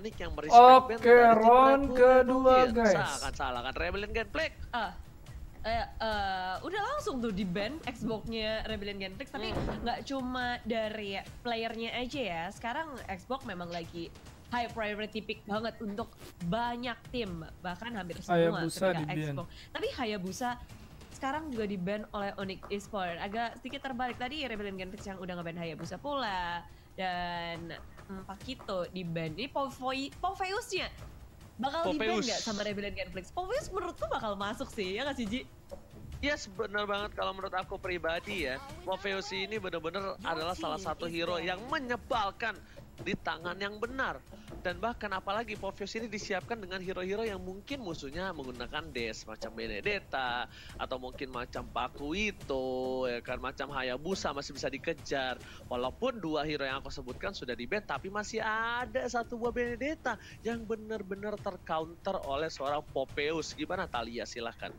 Onyx yang merespek band Oke, dari tim round Red Bull kedua, mungkin. guys. Salah kan Rebellion Genflix. Udah langsung tuh di ban Xbox-nya Rebellion Genflix, tapi nggak cuma dari playernya aja ya. Sekarang Xbox memang lagi high priority pick banget untuk banyak tim, bahkan hampir semua Hayabusa ketika di-ban. Xbox. Tapi Hayabusa sekarang juga di-ban oleh Onyx Esports. Agak sedikit terbalik, tadi Rebellion Genflix yang udah nge-ban Hayabusa pula, dan Pakito di-ban. Ini Popheus-nya bakal di-ban Popheus. nggak sama Rebellion Genflix? Popheus menurutku bakal masuk sih, ya nggak sih, Ji? Yes, benar banget kalau menurut aku pribadi ya. Popheus ini benar-benar adalah salah satu hero yang menyebalkan di tangan yang benar. Dan bahkan apalagi Popheus ini disiapkan dengan hero-hero yang mungkin musuhnya menggunakan Dash macam Benedetta atau mungkin macam Pakuito, ya kan, macam Hayabusa masih bisa dikejar. Walaupun dua hero yang aku sebutkan sudah di-ban, tapi masih ada satu buah Benedetta yang benar-benar tercounter oleh seorang Popheus. Gimana Thalia, silahkan.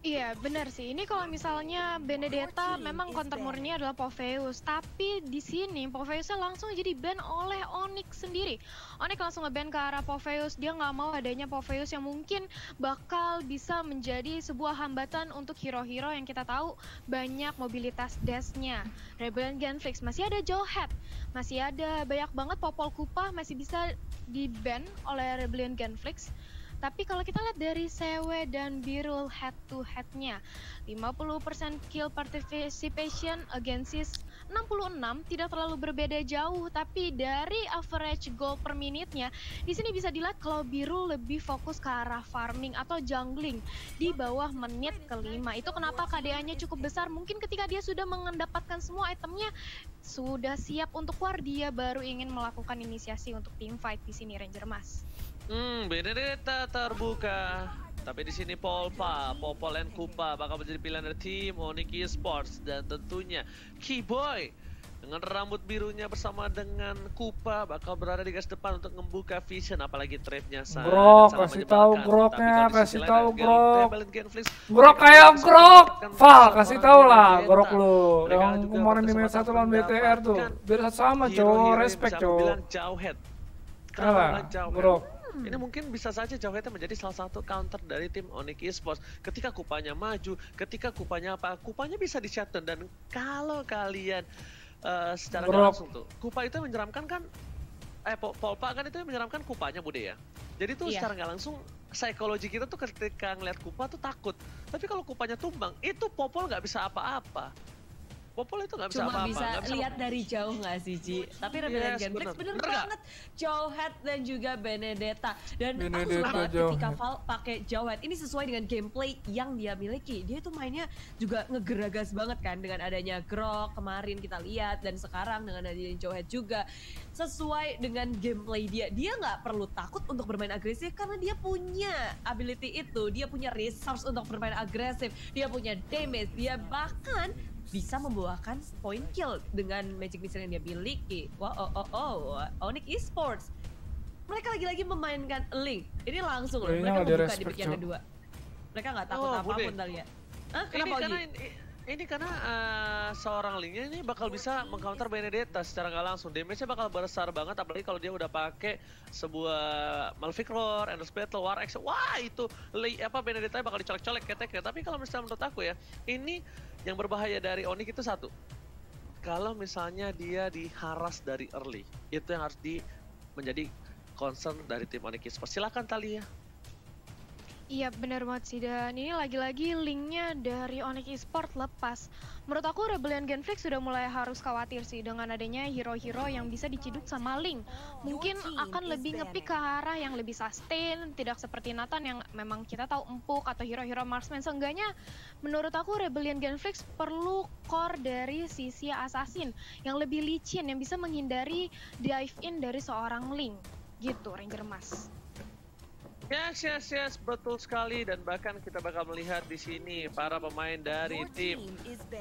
Iya, benar sih. Ini kalau misalnya Benedetta memang counter murni adalah Popheus, tapi di sini Popheusnya langsung jadi ban oleh Onyx sendiri. Onyx langsung nge-ban ke arah Popheus. Dia nggak mau adanya Popheus yang mungkin bakal bisa menjadi sebuah hambatan untuk hero-hero yang kita tahu banyak mobilitas dash-nya. Rebellion Genflix masih ada Jowhead, masih ada banyak banget Popol Kupa masih bisa di-ban oleh Rebellion Genflix. Tapi kalau kita lihat dari Sewe dan Birul head to head-nya, 50% kill participation against 66 tidak terlalu berbeda jauh, tapi dari average goal per menitnya di sini bisa dilihat kalau Birul lebih fokus ke arah farming atau jungling di bawah menit kelima. Itu kenapa KDA-nya cukup besar. Mungkin ketika dia sudah mendapatkan semua itemnya, sudah siap untuk war, dia baru ingin melakukan inisiasi untuk team fight di sini, Ranger Mas. Benedetta terbuka. Tapi di sini Polpa, Popol and Kupa bakal menjadi pilihan dari tim Onyx Esports, dan tentunya Keyboy dengan rambut birunya bersama dengan Kupa bakal berada di garis depan untuk membuka vision, apalagi trapnya sangat Grok, sangat kasih tahu menyebalkan. groknya, Tapi kalau di kasih sisi lain tahu ada grok. Rebellion Genflix, Grok mereka kayak bisa grok. mendapatkan Val, seorang kasih tahu lah Benedetta. grok lu. Mereka Yang juga kemarin di match berkesempatan 1 lawan BTR tuh. mendapatkan Biar sama hero-hero cowok, yang respect bisa aku cowok. bilang Jowhead. Kenapa Kalah, bilang Jowhead? grok. Ini mungkin bisa saja Jowhead menjadi salah satu counter dari tim Onyx Esports. Ketika Kupanya maju, ketika Kupanya apa? Kupanya bisa di shutdown, dan kalau kalian secara nggak Grok. langsung tuh, Kupa itu menyeramkan kan, Polpa kan itu menyeramkan Kupanya Bude ya. Jadi tuh Iya. secara nggak langsung psikologi kita tuh ketika ngeliat Kupa tuh takut. Tapi kalau Kupanya tumbang, itu Popol nggak bisa apa-apa. Popol itu nggak bisa Cuma apa-apa. bisa nggak bisa lihat dari jauh nggak sih, Ci? Tapi Rebellion Yes, Genflix bener bener nggak? banget. Jowhead dan juga Benedetta. Dan aku suka Benedetta, banget ketika Jowhead. Val pakai Jowhead. Ini sesuai dengan gameplay yang dia miliki. Dia tuh mainnya juga ngegeragas banget kan, dengan adanya Grok kemarin kita lihat, dan sekarang dengan adanya Jowhead juga. Sesuai dengan gameplay dia. Dia nggak perlu takut untuk bermain agresif karena dia punya ability itu. Dia punya resource untuk bermain agresif. Dia punya damage. Dia bahkan bisa membawakan point kill dengan magic missile yang dia miliki. Onyx Esports. Mereka lagi-lagi memainkan Link. Ini langsung loh, Kayaknya mereka nggak membuka di di-respect, pick yang Cok. kedua. Mereka nggak takut Oh, apapun, Bude. Thalia. Hah? Ini Kenapa karena Ogi? ini karena seorang linknya ini bakal bisa mengcounter Benedetta secara nggak langsung. Damage-nya bakal besar banget, apalagi kalau dia udah pakai sebuah Malphite Roar, Endless Battle, War X. Wah, itu Benedetta bakal dicolek-colek keteknya. Tapi kalau misalnya menurut aku ya, ini yang berbahaya dari Onyx itu satu. Kalau misalnya dia diharas dari early, itu yang harus menjadi concern dari tim Onyx Esports. Silakan Thalia. Iya benar banget sih, dan ini lagi-lagi linknya dari Onyx Esports lepas. Menurut aku Rebellion Genflix sudah mulai harus khawatir sih dengan adanya hero-hero yang bisa diciduk sama Link. Mungkin akan lebih ngepick ke arah yang lebih sustain, tidak seperti Nathan yang memang kita tahu empuk, atau hero-hero marksman. Seenggaknya menurut aku Rebellion Genflix perlu core dari sisi assassin yang lebih licin, yang bisa menghindari dive in dari seorang Link. Gitu Ranger Mas. Yes, betul sekali, dan bahkan kita bakal melihat di sini para pemain dari tim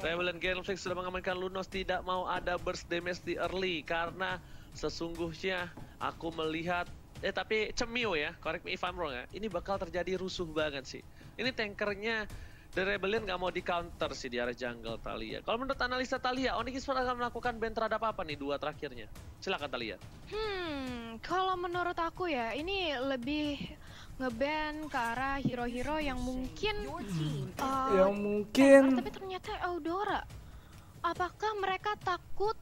Rebellion Genflix sudah mengamankan Lunos tidak mau ada burst damage di early, karena sesungguhnya aku melihat tapi Cemio ya, correct me if I'm wrong ya, ini bakal terjadi rusuh banget sih. Ini tankernya The Rebellion nggak mau di counter sih di area jungle Thalia. Kalau menurut analisa Thalia, Onyx Esports akan melakukan ban terhadap apa nih dua terakhirnya? Silakan Thalia. Kalau menurut aku ya, ini lebih ngeban ke arah hero-hero yang mungkin tapi ternyata Eudora. Apakah mereka takut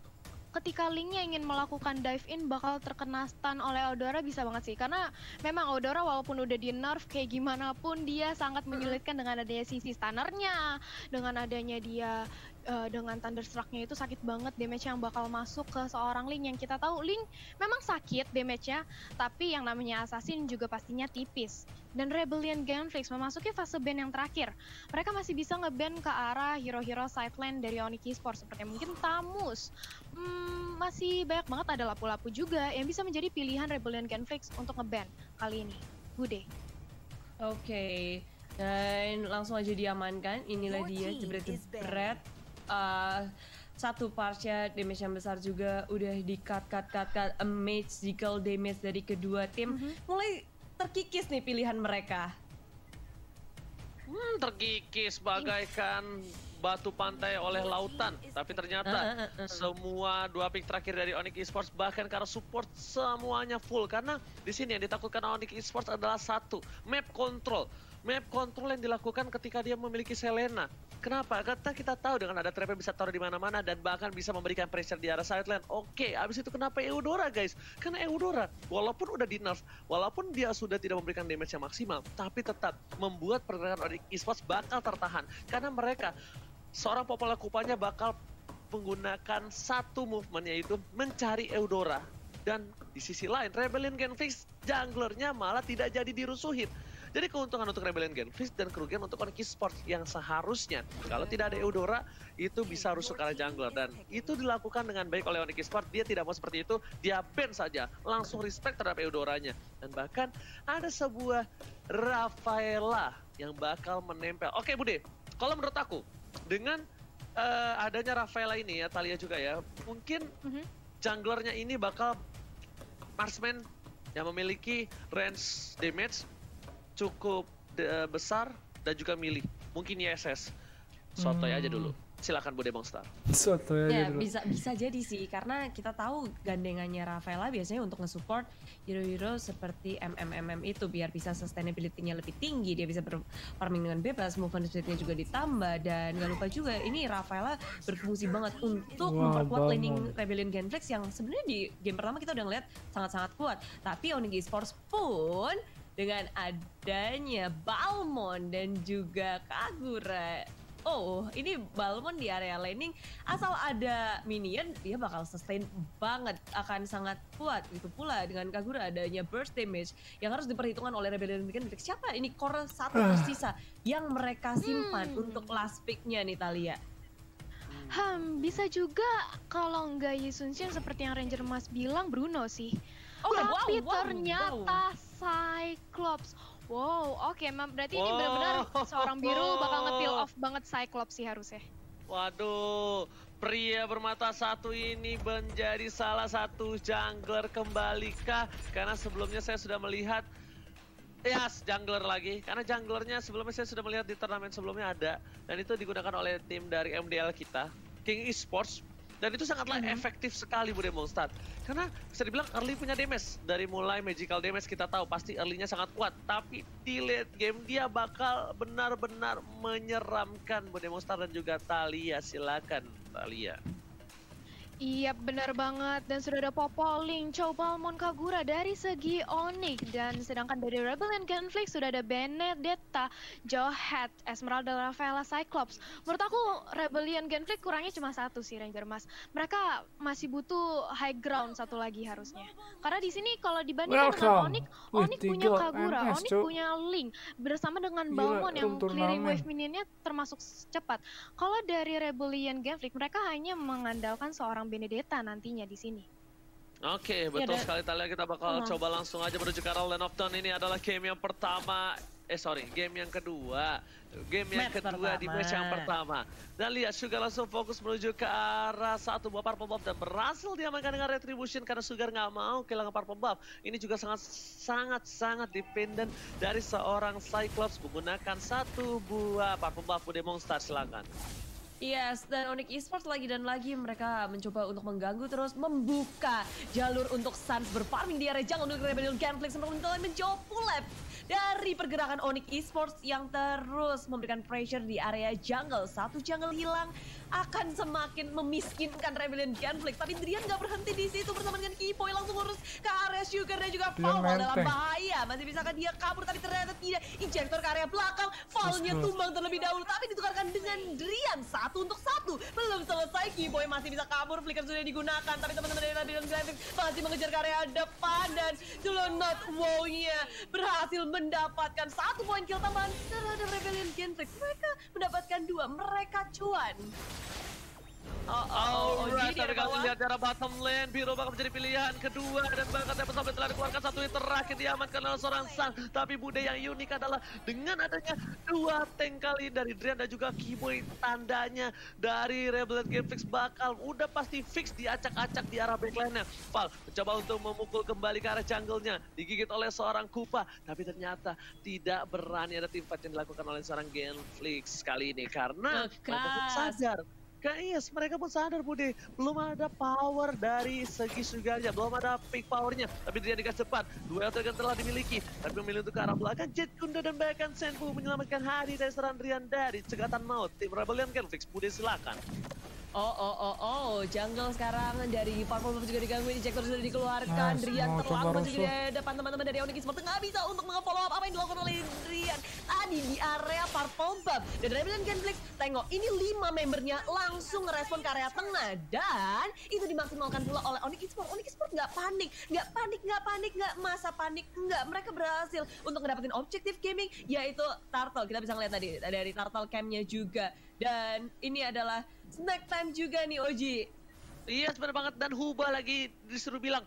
ketika Link-nya ingin melakukan dive in bakal terkena stun oleh Eudora? Bisa banget sih, karena memang Eudora walaupun udah di nerf kayak gimana pun dia sangat menyulitkan dengan adanya sisi stunnernya, dengan adanya dia dengan Thunderstruck-nya itu sakit banget damage yang bakal masuk ke seorang Link. Yang kita tahu Link memang sakit damage-nya, tapi yang namanya Assassin juga pastinya tipis. Dan Rebellion Genflix memasuki fase ban yang terakhir. Mereka masih bisa nge-ban ke arah hero-hero side lane dari Onyx Esports seperti mungkin Tamus. Masih banyak banget ada lapu-lapu juga yang bisa menjadi pilihan Rebellion Genflix untuk nge-ban kali ini. Bude. Oke. Dan langsung aja diamankan. Inilah dia jebret-jebret. Satu partnya damage yang besar juga udah di cut magical damage dari kedua tim. Mulai terkikis nih pilihan mereka. Terkikis bagaikan batu pantai oleh lautan, tapi ternyata semua dua pick terakhir dari Onyx Esports bahkan karena support semuanya full, karena di sini yang ditakutkan Onyx Esports adalah satu map control yang dilakukan ketika dia memiliki Selena. Kenapa? Karena kita tahu dengan ada trap bisa taruh di mana-mana dan bahkan bisa memberikan pressure di arah side lane. Oke, abis itu kenapa Eudora guys? Karena Eudora walaupun udah di nerf, walaupun dia sudah tidak memberikan damage yang maksimal, tapi tetap membuat pergerakan Onyx Esports bakal tertahan. Karena mereka, seorang Popola Kupanya bakal menggunakan satu movement, yaitu mencari Eudora. Dan di sisi lain, Rebellion Genflix junglernya malah tidak jadi dirusuhin. Jadi keuntungan untuk Rebellion Genflix dan kerugian untuk Onyx Esports yang seharusnya kalau tidak ada Eudora itu bisa rusuh ke arah jungler, dan itu dilakukan dengan baik oleh Onyx Esports. Dia tidak mau seperti itu, dia ban saja, langsung respect terhadap Eudoranya. Dan bahkan ada sebuah Rafaela yang bakal menempel. Oke Bude, kalau menurut aku dengan adanya Rafaela ini ya, Thalia juga ya, mungkin junglernya ini bakal marksman yang memiliki range damage cukup besar dan juga melee. Mungkin ISS. Sotoy aja dulu. Silakan Bude Monster. Sotoy aja dulu. Bisa jadi sih, karena kita tahu gandengannya Rafaela biasanya untuk nge-support hero-hero seperti MM itu biar bisa sustainability-nya lebih tinggi, dia bisa farming dengan bebas, movement speed-nya juga ditambah, dan gak lupa juga ini Rafaela berfungsi banget untuk memperkuat laning Rebellion Genflix yang sebenarnya di game pertama kita udah ngeliat sangat-sangat kuat. Tapi Onyx Esports pun dengan adanya Balmond dan juga Kagura. Oh, ini Balmond di area laning, asal ada minion, dia bakal sustain banget, akan sangat kuat. Gitu pula dengan Kagura adanya burst damage yang harus diperhitungkan oleh Rebellion Genflix. Siapa ini core satu tersisa yang mereka simpan untuk last pick-nya nih Thalia? Bisa juga kalau nggak Yisunxian seperti yang Ranger Mas bilang Bruno sih. Tapi ternyata Cyclops. Oke, berarti ini benar-benar seorang biru bakal nge-peel off banget Cyclops sih harusnya. Waduh, pria bermata satu ini menjadi salah satu jungler kembalikah? Karena sebelumnya saya sudah melihat jungler lagi. Karena junglernya sebelumnya saya sudah melihat di turnamen sebelumnya ada. Dan itu digunakan oleh tim dari MDL kita, King Esports. Dan itu sangatlah efektif sekali Bude Monster. Karena bisa dibilang early punya damage. Dari mulai magical damage kita tahu pasti early-nya sangat kuat. Tapi di late game dia bakal benar-benar menyeramkan Bude Monster dan juga Thalia. Silakan Thalia. Iya benar banget, dan sudah ada Popoling, Chow Balmond, Kagura dari segi Onyx, dan sedangkan dari Rebellion Genflix sudah ada Benedetta, Johat, Esmeralda, Rafaela, Cyclops. Menurut aku Rebellion Genflix kurangnya cuma satu sih Ranger Mas. Mereka masih butuh high ground satu lagi harusnya. Karena di sini kalau dibandingkan dengan Onyx, Onyx punya Kagura, Onyx punya Link bersama dengan Balmond yang clearing wave minionnya termasuk cepat. Kalau dari Rebellion Genflix mereka hanya mengandalkan seorang Benedetta nantinya di sini. Oke, betul sekali Thalia. Kita bakal coba langsung aja menuju ke arah Land of Dawn. Ini adalah game yang pertama game yang kedua. Game yang Match kedua di match yang pertama. Dan lihat Sugar langsung fokus menuju ke arah satu buah purple buff dan berhasil diamankan dengan Retribution karena Sugar nggak mau kehilangan purple buff. Ini juga sangat dependent dari seorang Cyclops menggunakan satu buah purple buff. Bude Monster, silakan. Yes, dan Onyx Esports lagi dan lagi mereka mencoba untuk mengganggu terus membuka jalur untuk Suns berfarming di area jungle untuk Rebellion Conflict untuk menjauh pull-up dari pergerakan Onyx Esports yang terus memberikan pressure di area jungle. Satu jungle hilang akan semakin memiskinkan Rebellion Conflict, tapi Drian nggak berhenti di situ bersama dengan Kipoy langsung urus ke area Sugar dan juga Fall dalam bahaya. Masih bisakah dia kabur tapi ternyata tidak. Injektor ke area belakang, Fallnya tumbang terlebih dahulu tapi ditukarkan dengan Drian 1-1. Belum selesai, Kipoy masih bisa kabur, flicker sudah digunakan tapi teman-teman dari Rebellion Conflict masih mengejar ke area depan dan Jelonot wow-nya berhasil mendapatkan 1 poin kill tambahan terhadap Rebellion Conflict. Mereka mendapatkan 2, mereka cuan. Alright, tadi kalian lihat darah bottom lane, Biru bakal menjadi pilihan kedua dan bahkan Temple sampai telah dikeluarkan satu hit terakhir diamankan oleh seorang Sang. Tapi Bude yang unik adalah dengan adanya 2 tank kali dari Drian dan juga Kiboy, tandanya dari Rebellion Conflict bakal udah pasti fix diacak-acak di arah backline-nya. Val mencoba untuk memukul kembali ke arah jungle-nya, digigit oleh seorang Kupa, tapi ternyata tidak berani ada team fight yang dilakukan oleh seorang Genflix kali ini karena mereka pun sadar. Yes, mereka pun sadar Bude, belum ada power dari segi Sugarnya, belum ada peak powernya. Tapi dia dikasih cepat, duel telah dimiliki. Tapi memilih untuk ke arah belakang, Jet Kunda dan bahkan Senpu menyelamatkan hari dari serangan Drian dari cegatan maut. Tim Rebellion Conflict, Bude silakan. Jungle sekarang dari Purple Buff juga diganggu, injektor sudah dikeluarkan, Drian terlambat juga di depan teman-teman dari Onyx Esports nggak bisa untuk menge-follow up apa yang dilakukan oleh Drian tadi di area Purple Buff. Dan Rebellion Conflict, tengok ini 5 membernya langsung ngerespon ke area tengah dan itu dimaksimalkan pula oleh Onyx Esports. Onyx Esports nggak panik, nggak masa panik, nggak. Mereka berhasil untuk ngedapetin objektif gaming yaitu Turtle. Kita bisa ngeliat tadi dari Turtle Camp-nya juga. Dan ini adalah snack time juga nih Oji. Iya, benar banget. Dan Huba lagi disuruh bilang,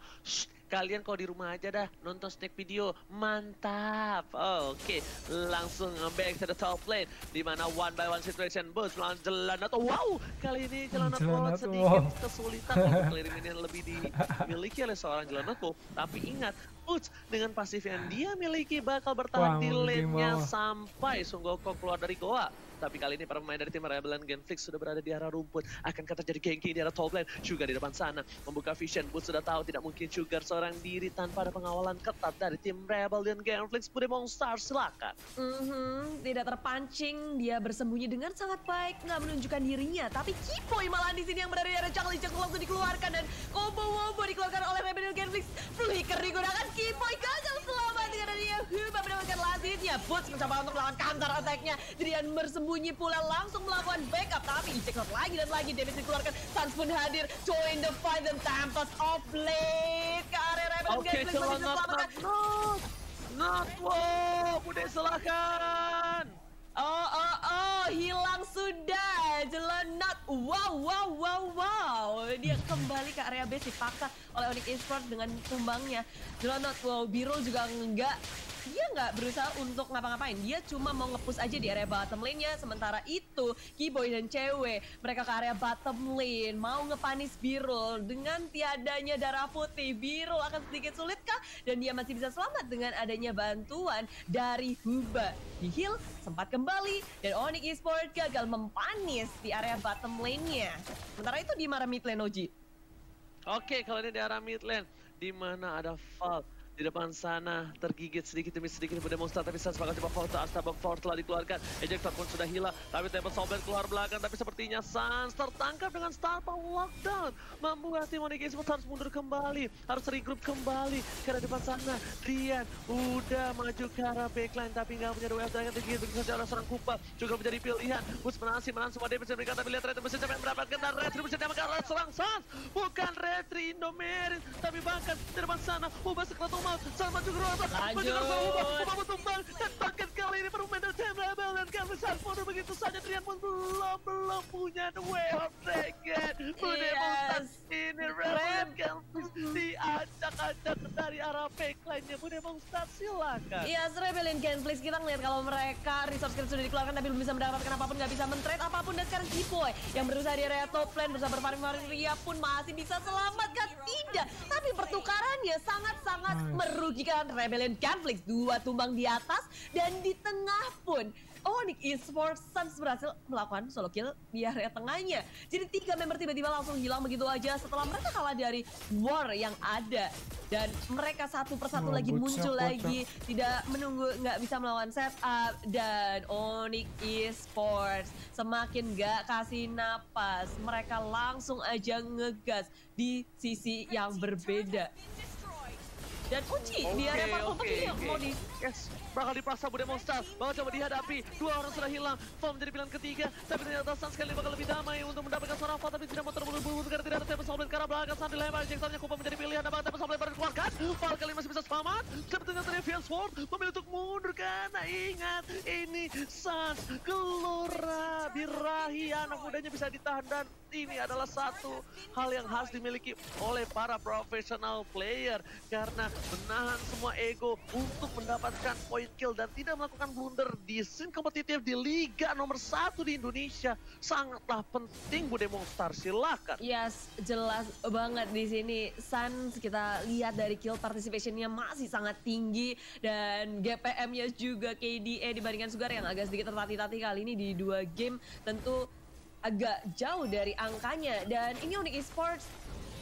kalian kalau di rumah aja dah nonton snack video, mantap. Oke. Langsung back to the top lane di mana 1 by 1 situation boost melawan Jelonot. Wow, kali ini Jelonot sedikit kesulitan untuk clearing yang lebih dimiliki oleh seorang Jelonot. Tapi ingat, Boots dengan pasif yang dia miliki bakal bertahan di lane-nya sampai Sunggokong keluar dari goa. Tapi kali ini para pemain dari tim Rebellion Conflict sudah berada di arah rumput. Akan terjadi ganking di arah top lane. Sugar di depan sana membuka vision. Boots sudah tahu tidak mungkin Sugar seorang diri tanpa ada pengawalan ketat dari tim Rebellion Conflict. Bude Monster, silakan. Tidak terpancing, dia bersembunyi dengan sangat baik, nggak menunjukkan dirinya. Tapi Kipoy malah di sini yang berada di area jungle, langsung dikeluarkan dan combo dikeluarkan oleh Rebellion Conflict. Flicker digunakan, Kipoy gagal selamat dengan adanya Huba mendapatkan lasitnya. Boots mencoba untuk melawan counter attack-nya. Drian bersembunyi pula langsung melakukan backup, tapi eject lagi dan lagi damage dikeluarkan. Suns pun hadir, join the fight dan Tempest of Blade ke area Rebellion Conflict masih bisa selamatkan. Wow, Bude silakan. Hilang sudah Jelonot. Wow. Dia kembali ke area base dipaksa oleh Onyx Esports dengan tumbangnya. Jelonot, Biru juga dia nggak berusaha untuk ngapa-ngapain, dia cuma mau nge-push aja di area bottom lane-nya. Sementara itu Kiboy dan cewek mereka ke area bottom lane mau ngepanis Birul. Dengan tiadanya darah putih, Birul akan sedikit sulit kah? Dan dia masih bisa selamat dengan adanya bantuan dari Huba. Di heal sempat kembali dan Onyx Esports gagal mempanis di area bottom lane-nya. Sementara itu di arah mid lane, Oji. Oke, kalau ini di arah mid lane di mana ada Val di depan sana tergigit sedikit demi sedikit Bude Monster, tapi Sans bakal coba foto. Astabok Force telah dikeluarkan, ejector pun sudah hilang, tapi Temple Sombet keluar belakang, tapi sepertinya Sans tertangkap dengan Star Power Lockdown, membuat tim Onyx Esports harus mundur kembali, harus regroup kembali karena depan sana Drian udah maju ke arah backline tapi nggak punya WF dengan tinggi, begitu saja seorang Kupa juga menjadi pilihan. Boots menahan semua damage yang mereka, tapi lihat Retribution sampai mendapatkan dan Retribution yang mendapatkan serang Sans, bukan Retri Indomerit, tapi bahkan di depan sana Ubah sekretor sama juga Lanjut. tumbang dan bahkan kali ini permain dari tim Rebel dan Kevin Sanford begitu saja Trian pun belum punya the way of dragon. Yes. Ini Rebel Kevin diacak-acak dari arah backline-nya. Bude Monster silakan. Iya, Rebellion Gameplays kita ngeliat kalau mereka resource skill sudah dikeluarkan tapi belum bisa mendapatkan apapun, nggak bisa men-trade apapun. Dan sekarang G-Boy yang berusaha di area top lane bersama berparing-paring Ria pun masih bisa selamatkan. Tidak, tapi pertukarannya sangat-sangat merugikan Rebellion Gameplays. 2 tumbang di atas dan di tengah pun Onyx Esports Suns berhasil melakukan solo kill di area tengahnya. Jadi 3 member tiba-tiba langsung hilang begitu aja setelah mereka kalah dari war yang ada. Dan mereka satu persatu lagi muncul lagi, tidak menunggu, nggak bisa melawan setup. Dan Onyx Esports semakin nggak kasih napas, mereka langsung aja ngegas di sisi yang berbeda. Dan Uci di area parkour ini mau di... Yes, bakal dipaksa Bude Monster, bakal coba dihadapi. 2 orang sudah hilang, Fall menjadi pilihan ketiga. Tapi ternyata Suns sekali bakal lebih damai untuk mendapatkan seorang Fall. Tapi tidak mau terburu-buru karena tidak ada Tempest Somblen ke arah belakang. Saat dilempar, Jacksonnya Kupa menjadi pilihan. Apakah Tempest Somblen baru dikeluarkan? Fall kali ini masih bisa selamat. Sebetulnya tadi Field Sword memilih untuk mundur karena ingat ini Suns Gelora Birahi. Anak mudanya bisa ditahan dan ini adalah satu hal yang harus dimiliki oleh para professional player. Karena menahan semua ego untuk mendapatkan point kill dan tidak melakukan blunder di scene kompetitif di Liga nomor 1 di Indonesia sangatlah penting. Bude Monster silakan. Yes, jelas banget di sini. Suns kita lihat dari kill participationnya masih sangat tinggi dan GPM-nya juga KDA dibandingkan Sugar yang agak sedikit tertatih-tatih kali ini di 2 game tentu agak jauh dari angkanya. Dan ini Onyx Esports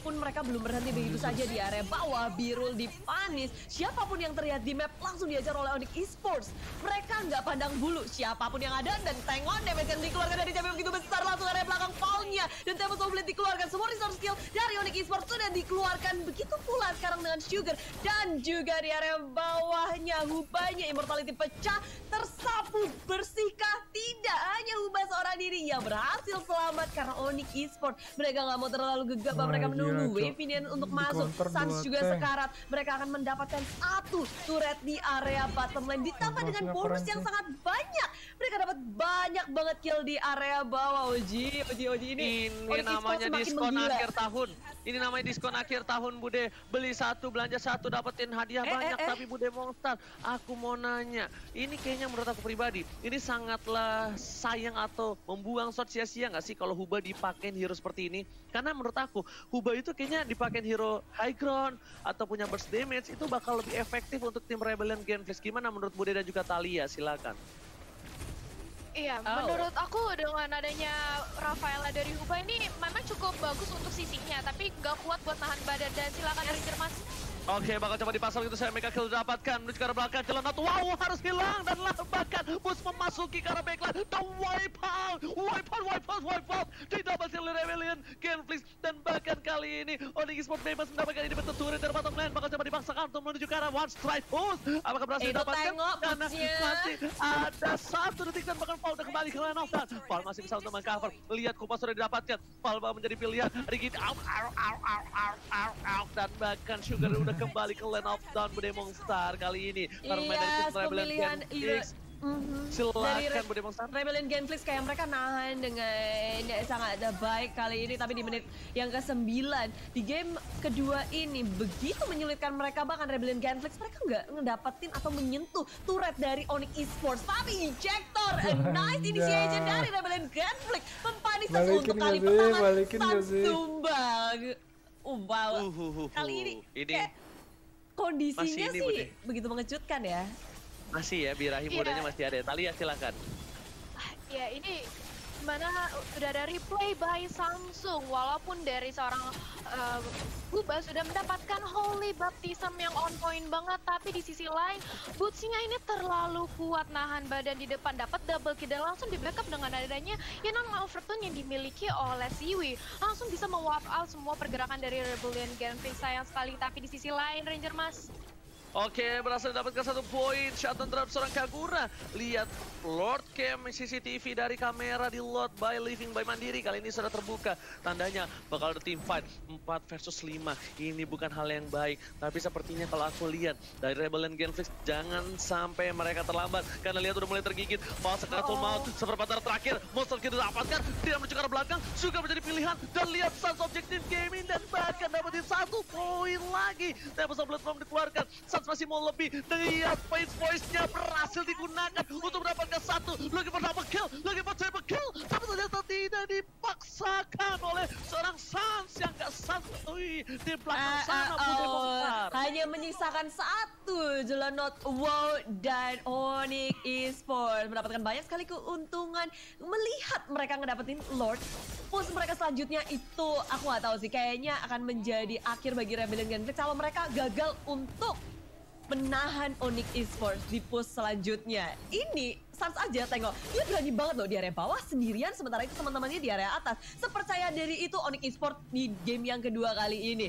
pun mereka belum berhenti begitu saja di area bawah. Birul dipanis, siapapun yang terlihat di map langsung diajar oleh Onyx Esports. Mereka nggak pandang bulu siapapun yang ada dan tengok damage yang dikeluarkan dari Jamie begitu besar langsung area belakang Paulnya dan Tempest Somblen dikeluarkan. Semua resource skill dari Onyx Esports sudah dikeluarkan begitu pula sekarang dengan Sugar dan juga di area bawahnya Hubanya Immortality pecah tersapu bersihkah? Tidak, hanya Huba seorang diri yang berhasil selamat karena Onyx Esports mereka nggak mau terlalu gegabah, mereka menunggu wave ini untuk masuk. Suns juga sekarat, mereka akan mendapatkan 1 turret di area bottom lane ditambah dengan bonus yang sangat banyak. Mereka dapat banyak banget kill di area bawah. Oji ini namanya diskon akhir tahun. Ini namanya diskon akhir tahun Bude. Beli 1 belanja 1 dapetin hadiah banyak. Tapi Bude Monster, aku mau nanya, ini kayaknya menurut aku pribadi ini sangatlah sayang atau membuang shot sia-sia nggak sih kalau Huba dipakein hero seperti ini? Karena menurut aku Huba itu kayaknya dipakein hero high ground atau punya burst damage itu bakal lebih efektif untuk tim Rebellion Gameplays. Gimana menurut Bude dan juga Thalia? Silakan. Iya, menurut aku dengan adanya Rafaela dari Huba ini memang cukup bagus untuk sisinya, tapi nggak kuat buat nahan badan. Dan silakan Ranger Mas. Oke, bakal coba dipasang itu saya mega kill dapatkan menuju ke arah belakang jalan atau wow harus hilang dan bahkan bus memasuki ke arah backline dan wipe out tidak berhasil oleh Rebellion Gameplays dan bahkan kali ini Onyx Esports bebas mendapatkan ini bentuk turret dari bottom lane. Bakal coba dipaksakan untuk menuju ke arah one strike push. Apakah berhasil didapatkan? Karena masih ada 1 detik dan bahkan Paul udah kembali ke lane of dan Paul masih bisa untuk mengcover. Lihat Kupas sudah didapatkan, Paul menjadi pilihan Rigid out dan bahkan Sugar udah kembali ke lane of down Bude Monster kali ini. Yes, pemilihan silakan Bude Monster. Rebellion Gameplays kayak mereka nahan dengan sangat baik kali ini, tapi di menit yang ke-9 di game kedua ini begitu menyulitkan mereka, bahkan Rebellion Gameplays mereka nggak ngedapetin atau menyentuh turret dari Onyx Esports. Tapi ejector, a nice initiation dari Rebellion Gameplays mempanis untuk kali pertama Suns tumbang. Wow, kali ini kayak kondisinya sih begitu mengejutkan ya. Masih ya, birahi mudanya masih ada. Thalia silakan. Ya ini mana udah ada replay by Samsung, walaupun dari seorang Huba sudah mendapatkan Holy Baptism yang on point banget, tapi di sisi lain Bootsy-nya ini terlalu kuat nahan badan di depan, dapat double kill dan langsung di backup dengan adanya non overturn yang dimiliki oleh Siwi, langsung bisa me-wipe out semua pergerakan dari Rebellion Gameplays. Sayang sekali, tapi di sisi lain Ranger Mas. Oke, berhasil mendapatkan 1 poin. Shutdown terhadap seorang Kagura. Lihat Lord Cam CCTV dari kamera di Lot by Living by Mandiri. Kali ini sudah terbuka. Tandanya bakal ada team fight 4 versus 5. Ini bukan hal yang baik. Tapi sepertinya kalau aku lihat dari Rebel dan Genflix, jangan sampai mereka terlambat. Karena lihat udah mulai tergigit. Fase Cattle Mouth seperempat terakhir. Monster kita dapatkan. Tidak menuju ke arah belakang. Juga menjadi pilihan. Dan lihat Suns Objective Gaming. Dan bahkan dapetin 1 poin lagi. Tempest of Blood belum dikeluarkan. Masih mau lebih. Lihat voice-nya berhasil digunakan untuk mendapatkan 1. Lagi for double kill, lagi for triple kill. Tapi ternyata tidak dipaksakan oleh seorang Suns yang gak santuy di belakang sana. Hanya menyisakan 1. Jelonot WoW dan Onyx Esports mendapatkan banyak sekali keuntungan melihat mereka ngedapetin Lord. Push mereka selanjutnya itu aku gak tahu sih, kayaknya akan menjadi akhir bagi Rebellion Genflix kalau mereka gagal untuk menahan Onyx Esports di push selanjutnya. Ini Suns aja tengok, dia berani banget loh di area bawah sendirian, sementara itu teman-temannya di area atas. Sepercaya diri itu Onyx Esports di game yang kedua kali ini.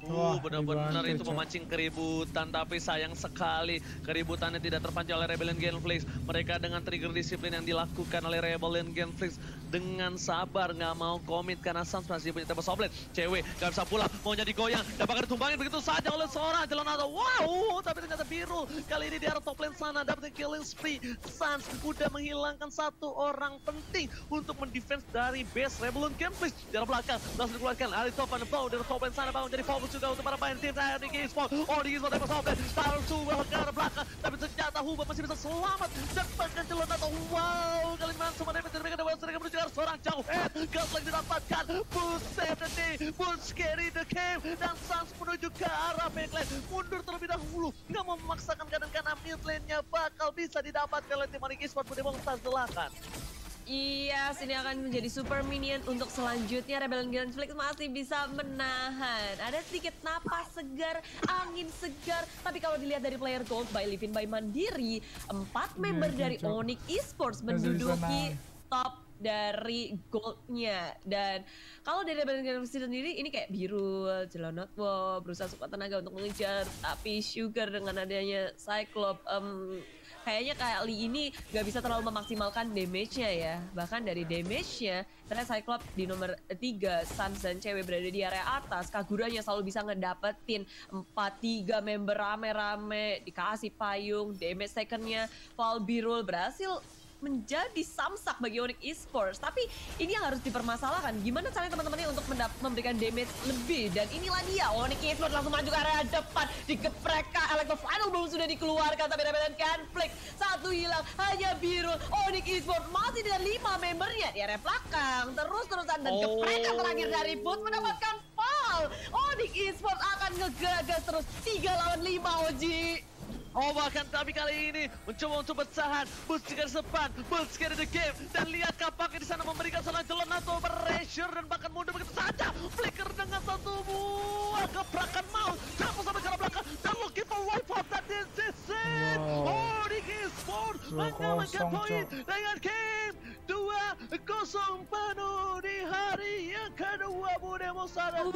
Benar-benar itu memancing keributan, tapi sayang sekali keributannya tidak terpancing oleh Rebellion Genflix. Mereka dengan trigger disiplin yang dilakukan oleh Rebellion Genflix dengan sabar, nggak mau komit karena Suns masih punya Tempest of Blade. Cewek nggak bisa pulang, maunya digoyang, dapat ditumbangin begitu saja oleh seorang Jelonado. Wow, tapi ternyata biru. Kali ini di arah top lane sana dapat killing spree. Suns udah menghilangkan 1 orang penting untuk mendefense dari base Rebellion Genflix. Di arah belakang, langsung dikeluarkan Ali Top and Bow dari top lane sana, bangun jadi fokus juga untuk para pemain tim Onyx Esports. Onyx Esports Tempest of Blade taruh Huba ke arah belakang, tapi ternyata Huba masih bisa selamat dan bahkan Jelonado. Wow, kali ini semua damage dari mereka menuju ke seorang jauh head. Gas lagi didapatkan. Boost save the day, boost carry the game, dan Suns menuju ke arah backline. Mundur terlebih dahulu, nggak mau memaksakan keadaan karena mid lane-nya bakal bisa didapatkan oleh tim Onyx Esports. Budi Bongsa silakan. Iya, ini akan menjadi super minion untuk selanjutnya. Rebellion Genflix masih bisa menahan. Ada sedikit napas segar, angin segar. Tapi kalau dilihat dari player gold by Livin by Mandiri, 4 member dari Onyx Esports menduduki top dari goldnya. Dan kalau dari Rebellion Genflix sendiri ini kayak biru, Jelonot wow, berusaha sekuat tenaga untuk mengejar, tapi Sugar dengan adanya Cyclops kayaknya kali ini gak bisa terlalu memaksimalkan damage-nya ya. Bahkan dari damage-nya, ternyata Cyclops di nomor 3, Suns dan cewek berada di area atas. Kaguranya selalu bisa ngedapetin 4-3 member rame-rame, dikasih payung, damage second-nya Val Birul berhasil menjadi samsak bagi Onyx Esports. Tapi ini yang harus dipermasalahkan, gimana caranya teman-temannya untuk memberikan damage lebih. Dan inilah dia, Onyx Esports langsung maju ke area depan, digeprek. Electro Final belum sudah dikeluarkan, tapi Rebellion Genflix 1 hilang, hanya biru. Onyx Esports masih dengan 5 membernya di area belakang, terus-terusan dan geprekan terakhir dari Boots mendapatkan foul. Onyx Esports akan ngegagas terus 3 lawan 5, Oji. Bahkan tapi kali ini mencoba untuk bertahan. Boots juga di depan, Boots carry the game. Dan lihat kapaknya di sana memberikan seorang Jelonado pressure dan bahkan mundur begitu saja. Flicker dengan 1 buah gebrakan mouse. Jatuh sampai ke arah belakang dan looking for wipeout, dan this is it. Onyx Esports mengamankan poin dengan game 2-0 penuh di hari yang kedua. Budi Bongsa dan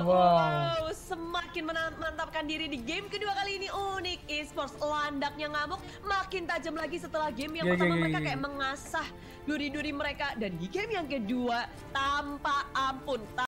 wow, semakin memantapkan diri di game kedua kali ini. Onyx Esports landaknya ngamuk makin tajam lagi setelah game yang pertama mereka kayak mengasah duri-duri mereka, dan di game yang kedua tanpa ampun.